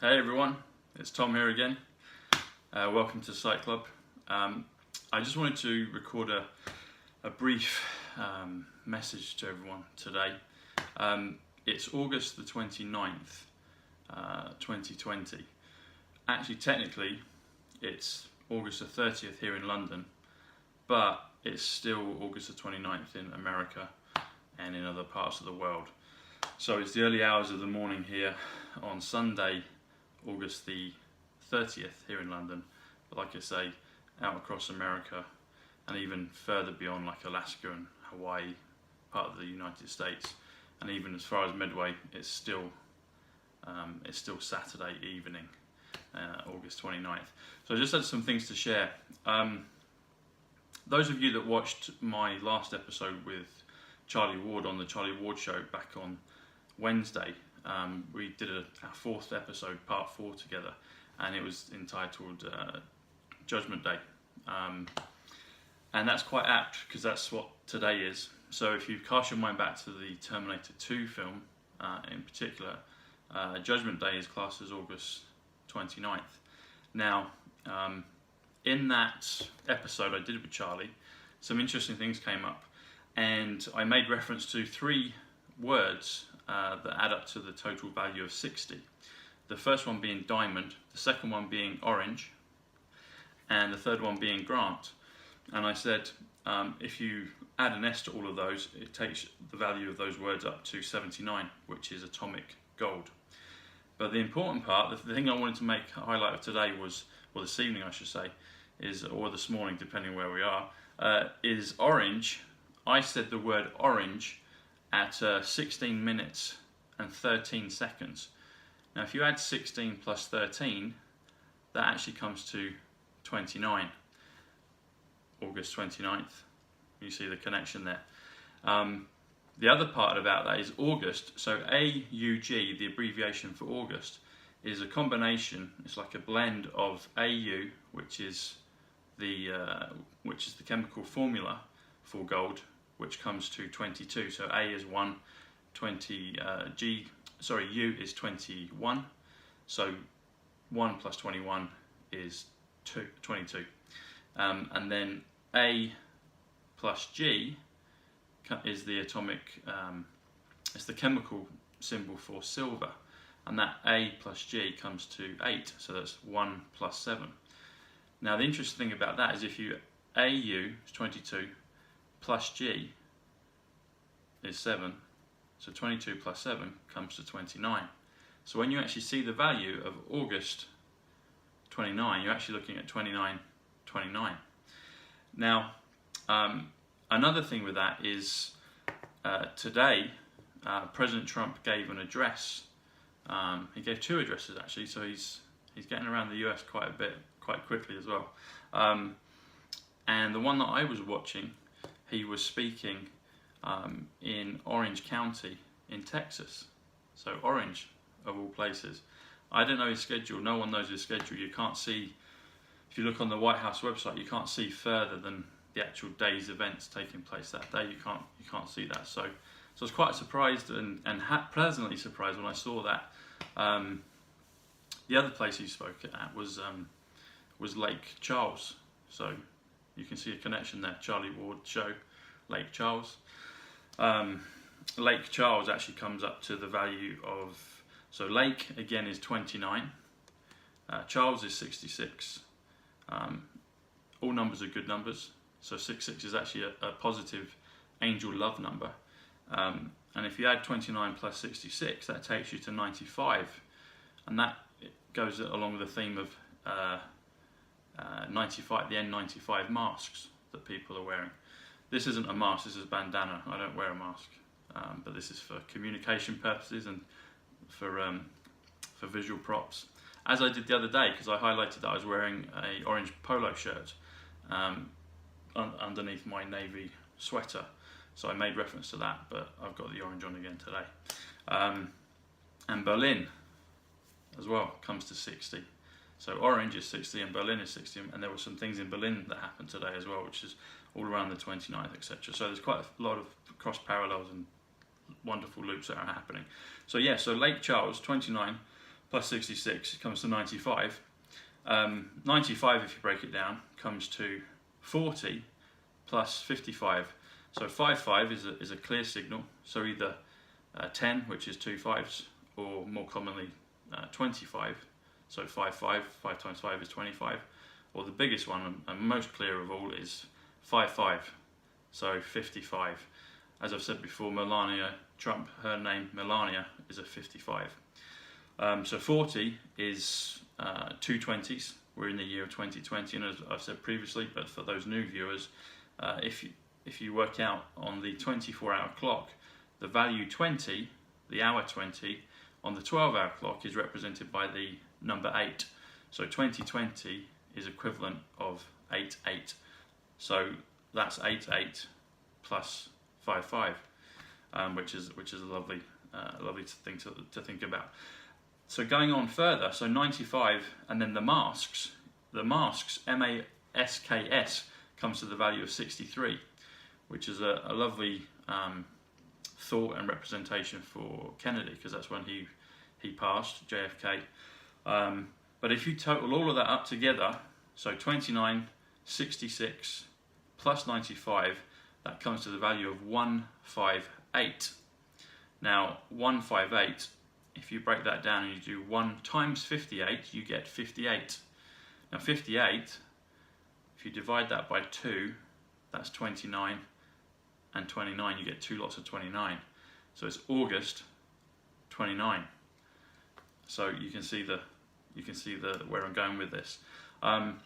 Hey everyone, it's Tom here again. Welcome to Sight Club. I just wanted to record a brief message to everyone today. It's August the 29th, 2020. Actually, technically, it's August the 30th here in London, but it's still August the 29th in America and in other parts of the world. So it's the early hours of the morning here on Sunday, August the 30th here in London, but like I say, out across America and even further beyond, like Alaska and Hawaii, part of the United States, and even as far as Medway, it's still Saturday evening, August 29th. So I just had some things to share. Those of you that watched my last episode with Charlie Ward on the Charlie Ward Show back on Wednesday, we did our fourth episode, part 4 together, and it was entitled Judgment Day. And that's quite apt because that's what today is. So if you cast your mind back to the Terminator 2 film, in particular, Judgment Day is classed as August 29th. Now, in that episode I did with Charlie, some interesting things came up, and I made reference to 3 words that add up to the total value of 60. The first one being diamond, the second one being orange, and the third one being grant. And I said if you add an S to all of those, it takes the value of those words up to 79, which is atomic gold. But the important part, the thing I wanted to make a highlight of today was, or this evening I should say, or this morning depending where we are, is orange. I said the word orange at 16 minutes and 13 seconds. Now if you add 16 plus 13, that actually comes to 29, August 29th. You see the connection there. The other part about that is August. So AuG, the abbreviation for August, is a combination, it's like a blend of Au, which is the chemical formula for gold, which comes to 22. So A is 1, U is 21. So 1 plus 21 is 22. And then A plus G is the atomic, it's the chemical symbol for silver. And that A plus G comes to 8. So that's 1 plus 7. Now the interesting thing about that is if you Au is 22 plus G is 7, so 22 plus 7 comes to 29. So when you actually see the value of August 29, you're actually looking at 2929. Now, another thing with that is today President Trump gave an address. He gave 2 addresses actually, so he's getting around the US quite a bit, quite quickly as well. And the one that I was watching, he was speaking in Orange County in Texas. So Orange, of all places. I don't know his schedule. No one knows his schedule. You can't see, if you look on the White House website, you can't see further than the actual day's events taking place that day. You can't see that. So I was quite surprised and pleasantly surprised when I saw that. The other place he spoke at was Lake Charles. So you can see a connection there. Charlie Ward Show, Lake Charles. Lake Charles actually comes up to the value of, so Lake again is 29, Charles is 66. All numbers are good numbers, so 66 is actually a positive angel love number. And if you add 29 plus 66, that takes you to 95, and that goes along with the theme of 95, the N95 masks that people are wearing. This isn't a mask, this is a bandana. I don't wear a mask, but this is for communication purposes and for visual props. As I did the other day, because I highlighted that I was wearing a orange polo shirt underneath my navy sweater. So I made reference to that, but I've got the orange on again today. And Berlin as well comes to 60. So orange is 60 and Berlin is 60, and there were some things in Berlin that happened today as well, which is all around the 29th, etc. So there's quite a lot of cross parallels and wonderful loops that are happening. So yeah, so Lake Charles, 29 plus 66 comes to 95. 95, if you break it down, comes to 40 plus 55. So 55 is a clear signal, so either 10, which is 2 5s, or more commonly 25, so 5 times 5 is 25, or the biggest one and most clear of all is 5, so 55. As I've said before, Melania Trump, her name Melania, is a 55. So 40 is 2 20s. We're in the year of 2020, and as I've said previously, but for those new viewers, if you work out on the 24-hour clock, the value 20, the hour 20, on the 12-hour clock is represented by the number 8. So 2020 is equivalent of 88. So that's 88 plus 55, which is a lovely thing to think about. So going on further, so 95, and then the masks, MASKS, comes to the value of 63, which is a lovely thought and representation for Kennedy, because that's when he passed, JFK. But if you total all of that up together, so 29, 66 plus 95, that comes to the value of 158. Now 158, if you break that down and you do 1 times 58, you get 58. Now 58, if you divide that by 2, that's 29, and 29, you get 2 lots of 29. So it's August 29. So you can see where I'm going with this. The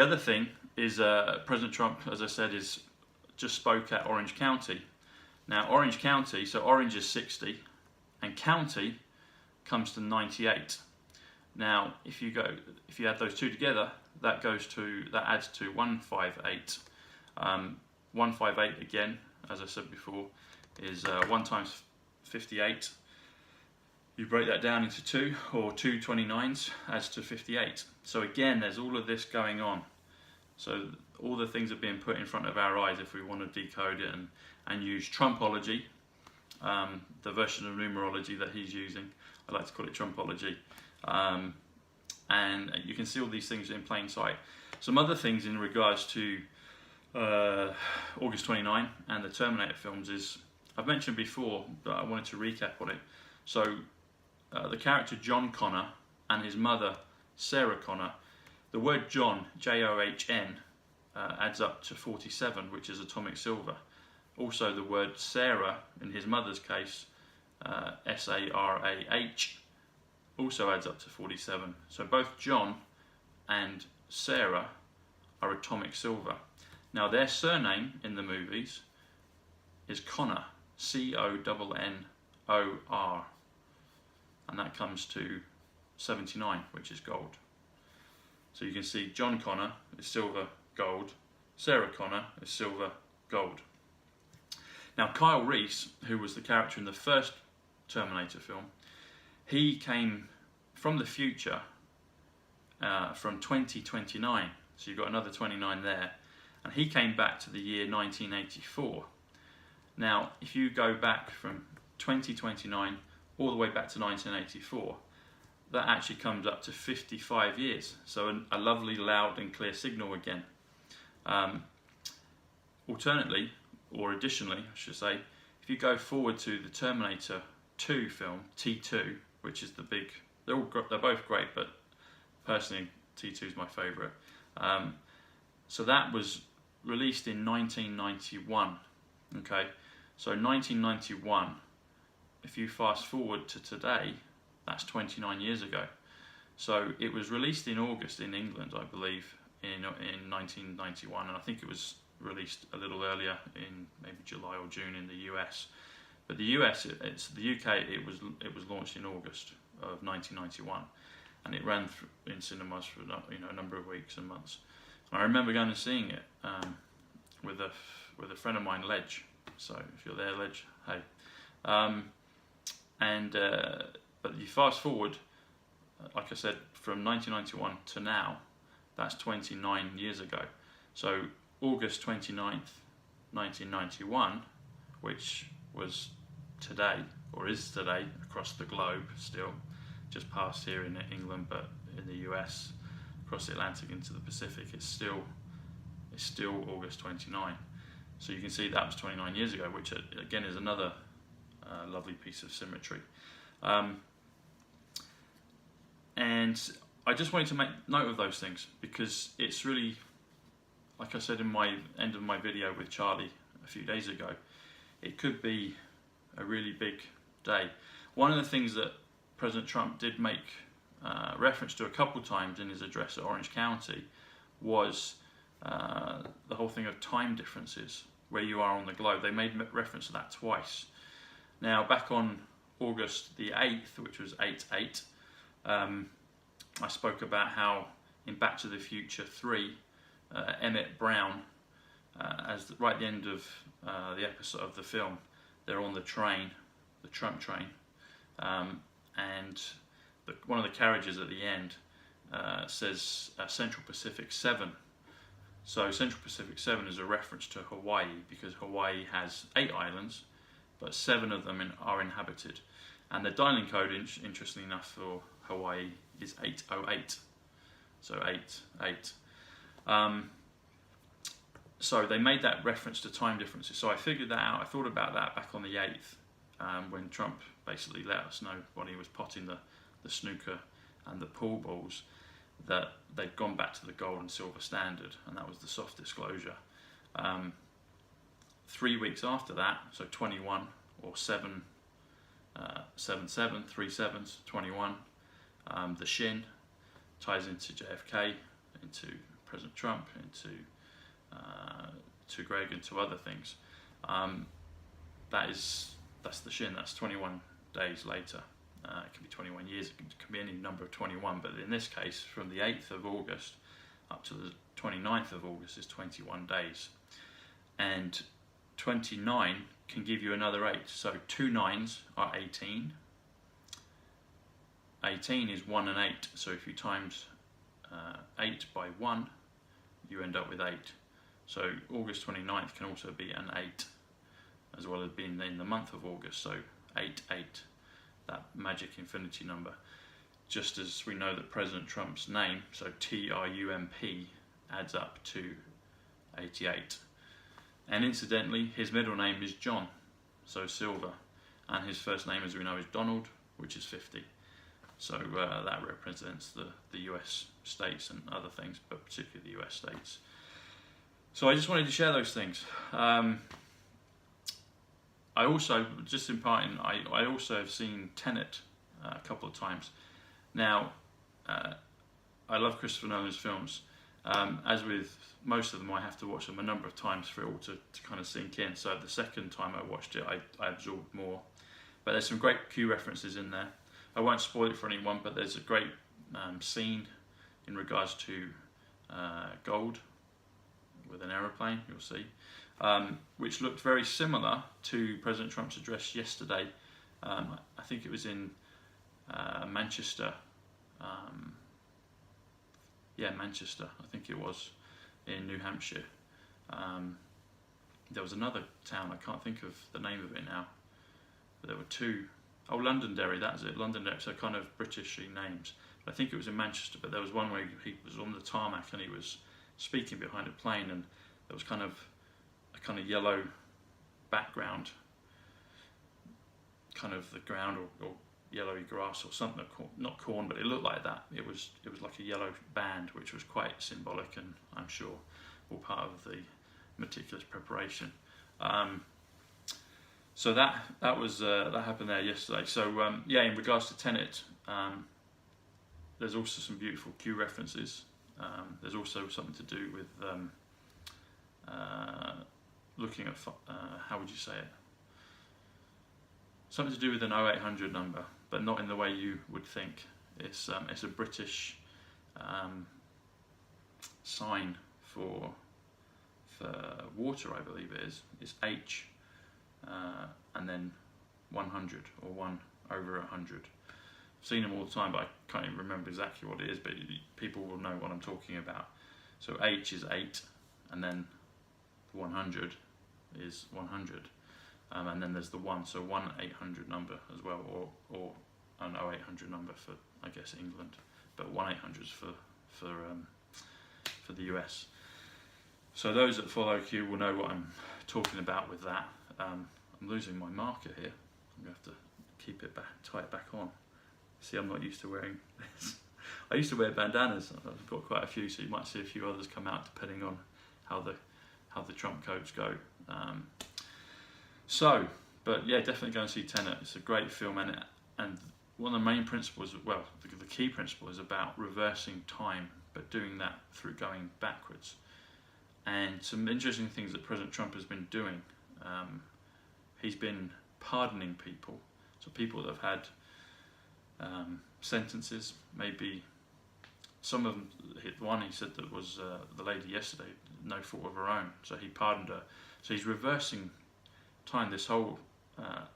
other thing is President Trump, as I said, just spoke at Orange County. Now Orange County, so Orange is 60, and county comes to 98. Now if you add those two together, that adds to 158. 158 again, as I said before, is 1 times 58. You break that down into 2, or 2 29s adds to 58. So again, there's all of this going on. So all the things are being put in front of our eyes if we want to decode it and use Trumpology, the version of numerology that he's using. I like to call it Trumpology. And you can see all these things in plain sight. Some other things in regards to August 29 and the Terminator films is, I've mentioned before, but I wanted to recap on it. So the character John Connor and his mother Sarah Connor, the word John, John, adds up to 47, which is atomic silver. Also the word Sarah, in his mother's case, Sarah, also adds up to 47. So both John and Sarah are atomic silver. Now their surname in the movies is Connor, Connor, and that comes to 79, which is gold. So you can see John Connor is silver, gold. Sarah Connor is silver, gold. Now Kyle Reese, who was the character in the first Terminator film, he came from the future, from 2029. So you've got another 29 there. And he came back to the year 1984. Now, if you go back from 2029 all the way back to 1984, that actually comes up to 55 years. So a lovely, loud and clear signal again. Alternately, or additionally, I should say, if you go forward to the Terminator 2 film, T2, which is the big, they're both great, but personally T2 is my favourite. So that was released in 1991. Okay, so 1991, if you fast forward to today, that's 29 years ago. So it was released in August in England, I believe, in 1991, and I think it was released a little earlier in maybe July or June in the US. But the US, the UK, it was launched in August of 1991, and it ran in cinemas for a number of weeks and months. And I remember going and seeing it with a friend of mine, Ledge. So if you're there, Ledge, hey. But you fast forward, like I said, from 1991 to now, that's 29 years ago. So August 29th, 1991, which was today, or is today, across the globe still, just past here in England, but in the US, across the Atlantic into the Pacific, it's still August 29. So you can see that was 29 years ago, which again is another lovely piece of symmetry. And I just wanted to make note of those things, because it's really, like I said in my end of my video with Charlie a few days ago, it could be a really big day. One of the things that President Trump did make reference to a couple times in his address at Orange County was the whole thing of time differences, where you are on the globe. They made reference to that twice. Now, back on August the 8th, which was 8/8, I spoke about how in Back to the Future 3, Emmett Brown, right at the end of the episode of the film, they're on the train, the Trump train, and one of the carriages at the end says Central Pacific 7. So Central Pacific 7 is a reference to Hawaii, because Hawaii has 8 islands, but 7 of them are inhabited. And the dialing code, interestingly enough, for Hawaii is 808. So 8. So they made that reference to time differences. So I figured that out. I thought about that back on the 8th, when Trump basically let us know when he was potting the snooker and the pool balls, that they'd gone back to the gold and silver standard, and that was the soft disclosure. 3 weeks after that, so 21 or 7, 7/7, 3 sevens, 21. The shin ties into JFK, into President Trump, into to Greg, and to other things. That's the shin. That's 21 days later. It can be 21 years. It can be any number of 21. But in this case, from the 8th of August up to the 29th of August is 21 days. And 29 can give you another 8. So 2 9s are 18. 18 is 1 and 8. So if you times 8 by 1, you end up with 8. So August 29th can also be an 8, as well as being in the month of August. So 8/8, that magic infinity number. Just as we know that President Trump's name, so TRUMP, adds up to 88. And incidentally, his middle name is John, so silver, and his first name, as we know, is Donald, which is 50. So that represents the US states and other things, but particularly the US states. So I just wanted to share those things. I also, just in part, I also have seen Tenet a couple of times. Now, I love Christopher Nolan's films. As with most of them, I have to watch them a number of times for it all to kind of sink in. So the second time I watched it, I absorbed more. But there's some great Q references in there. I won't spoil it for anyone, but there's a great scene in regards to gold with an aeroplane, you'll see, which looked very similar to President Trump's address yesterday. I think it was in Manchester. Manchester, I think it was, in New Hampshire. There was another town, I can't think of the name of it now, but there were 2. Oh, Londonderry, that's it, Londonderry, so kind of British names. But I think it was in Manchester, but there was one where he was on the tarmac and he was speaking behind a plane, and there was kind of a kind of yellow background, kind of the ground or yellowy grass or something, not corn, but it looked like that. It was like a yellow band, which was quite symbolic, and I'm sure all part of the meticulous preparation. So that happened there yesterday. So in regards to Tenet, there's also some beautiful Q references. There's also something to do with looking at how would you say it? Something to do with an 0800 number, but not in the way you would think. It's a British sign for water, I believe it is. It's H and then 100 or 1 over 100. I've seen them all the time, but I can't even remember exactly what it is, but people will know what I'm talking about. So H is 8, and then 100 is 100. and then there's the 1, so 1-800 number as well, or an 0800 number for, I guess, England, but 1-800 is for the US. So those that follow Q will know what I'm talking about with that. I'm losing my marker here. I'm going to have to keep it back, tie it back on. See, I'm not used to wearing this. I used to wear bandanas. I've got quite a few, so you might see a few others come out depending on how the Trump codes go. But yeah, definitely go and see Tenet. It's a great film, and one of the main principles, well, the key principle is about reversing time, but doing that through going backwards. And some interesting things that President Trump has been doing. He's been pardoning people, so people that have had sentences, maybe some of them, the one he said that was the lady yesterday, no fault of her own, so he pardoned her. So he's reversing time. This whole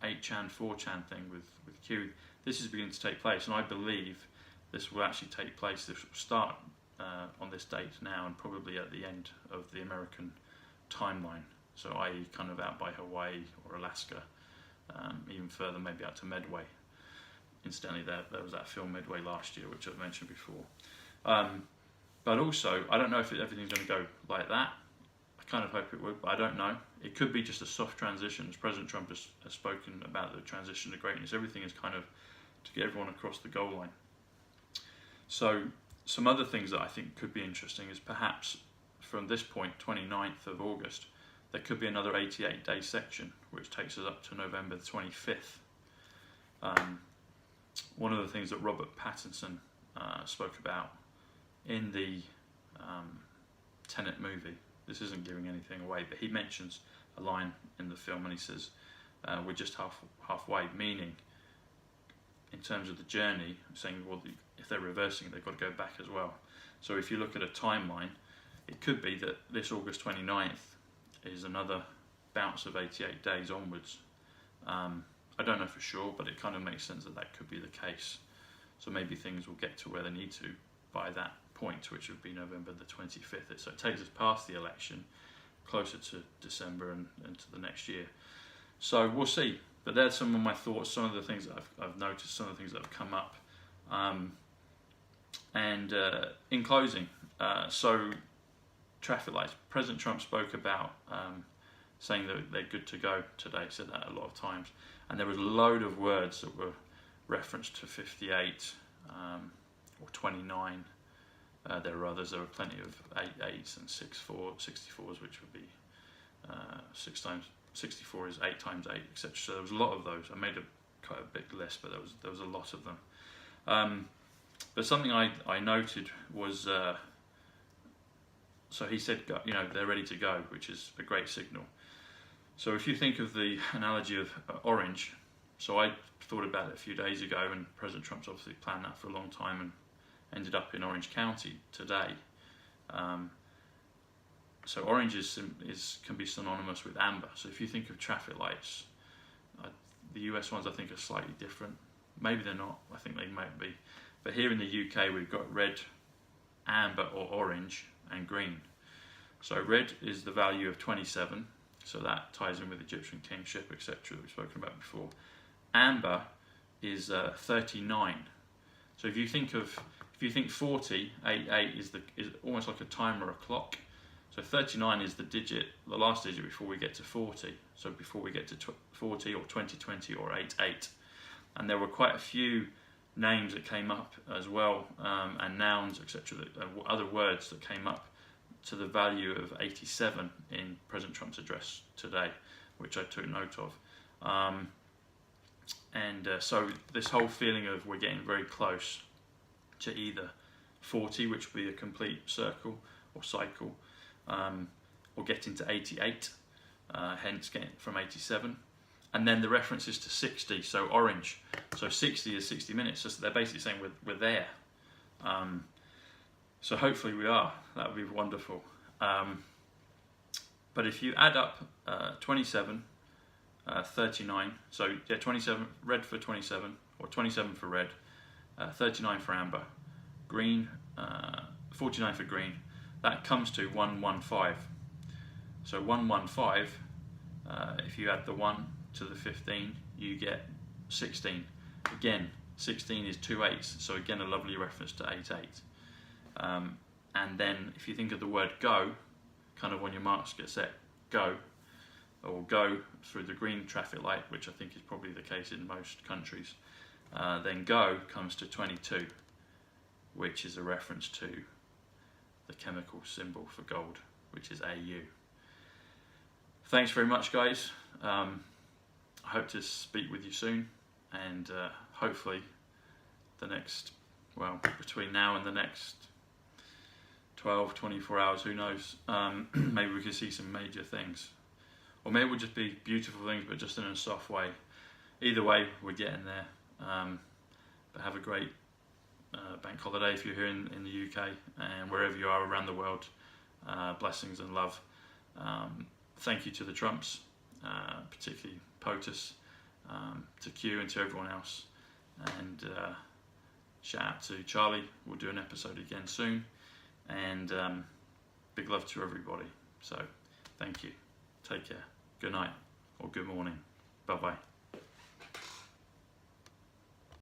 8chan, 4chan thing with Q, this is beginning to take place, and I believe this will actually take place. This will start on this date now, and probably at the end of the American timeline, so i.e. kind of out by Hawaii or Alaska, even further, maybe out to Medway. Incidentally, there was that film Medway last year, which I've mentioned before. But also, I don't know if everything's going to go like that. I kind of hope it would, but I don't know. It could be just a soft transition, as President Trump has spoken about the transition to greatness. Everything is kind of to get everyone across the goal line. So some other things that I think could be interesting is perhaps from this point, 29th of August, there could be another 88-day section, which takes us up to November the 25th. One of the things that Robert Pattinson spoke about in the Tenet movie, this isn't giving anything away, but he mentions a line in the film, and he says, we're just halfway, meaning in terms of the journey, saying, well, if they're reversing it, they've got to go back as well. So if you look at a timeline, it could be that this August 29th is another bounce of 88 days onwards. I don't know for sure, but it kind of makes sense that that could be the case. So maybe things will get to where they need to by that point, which would be November the 25th. So it takes us past the election, closer to December and to the next year. So we'll see. But there's some of my thoughts, some of the things that I've noticed, some of the things that have come up. In closing, so traffic lights. President Trump spoke about saying that they're good to go today. He said that a lot of times. And there was a load of words that were referenced to 58 or 29. There are others. There are plenty of 8s and 64s, which would be 6 times 64 is 8 times 8, etc. So there was a lot of those. I made quite a big list, but there was a lot of them. But something I noted was, so he said, you know, they're ready to go, which is a great signal. So if you think of the analogy of orange, so I thought about it a few days ago, and President Trump's obviously planned that for a long time and ended up in Orange County today. So orange can be synonymous with amber. So if you think of traffic lights, the US ones I think are slightly different. Maybe they're not, I think they might be. But here in the UK we've got red, amber or orange, and green. So red is the value of 27, so that ties in with Egyptian kingship, etc. that we've spoken about before. Amber is 39. So if you think 40, 88 is almost like a time or a clock. So 39 is the last digit before we get to 40. So before we get to 40 or 2020 or 88. And there were quite a few names that came up as well, and nouns, etc., other words that came up to the value of 87 in President Trump's address today, which I took note of. So this whole feeling of we're getting very close to either 40, which would be a complete circle or cycle, or getting to 88, hence getting from 87. And then the reference is to 60, so orange. So 60 is 60 minutes, so they're basically saying we're there. So hopefully we are, that would be wonderful. But if you add up 27, 39, so yeah, 27, red for 27, or 27 for red, 39 for amber, green, 49 for green, that comes to 115. So 115, if you add the 1 to the 15, you get 16. Again, 16 is 2 8s, so again a lovely reference to 8 8. And then if you think of the word go, kind of on your marks, get set, go, or go through the green traffic light, which I think is probably the case in most countries, then go comes to 22, which is a reference to the chemical symbol for gold, which is AU. Thanks very much, guys. I hope to speak with you soon, and hopefully the next, well, between now and the next 12, 24 hours, who knows, maybe we could see some major things. Or maybe it would just be beautiful things, but just in a soft way. Either way, we're getting there. But have a great bank holiday if you're here in the UK, and wherever you are around the world. Blessings and love. Thank you to the Trumps, particularly Potus, to Q and to everyone else. And shout out to Charlie. We'll do an episode again soon. And big love to everybody. So thank you. Take care. Good night or good morning. Bye bye.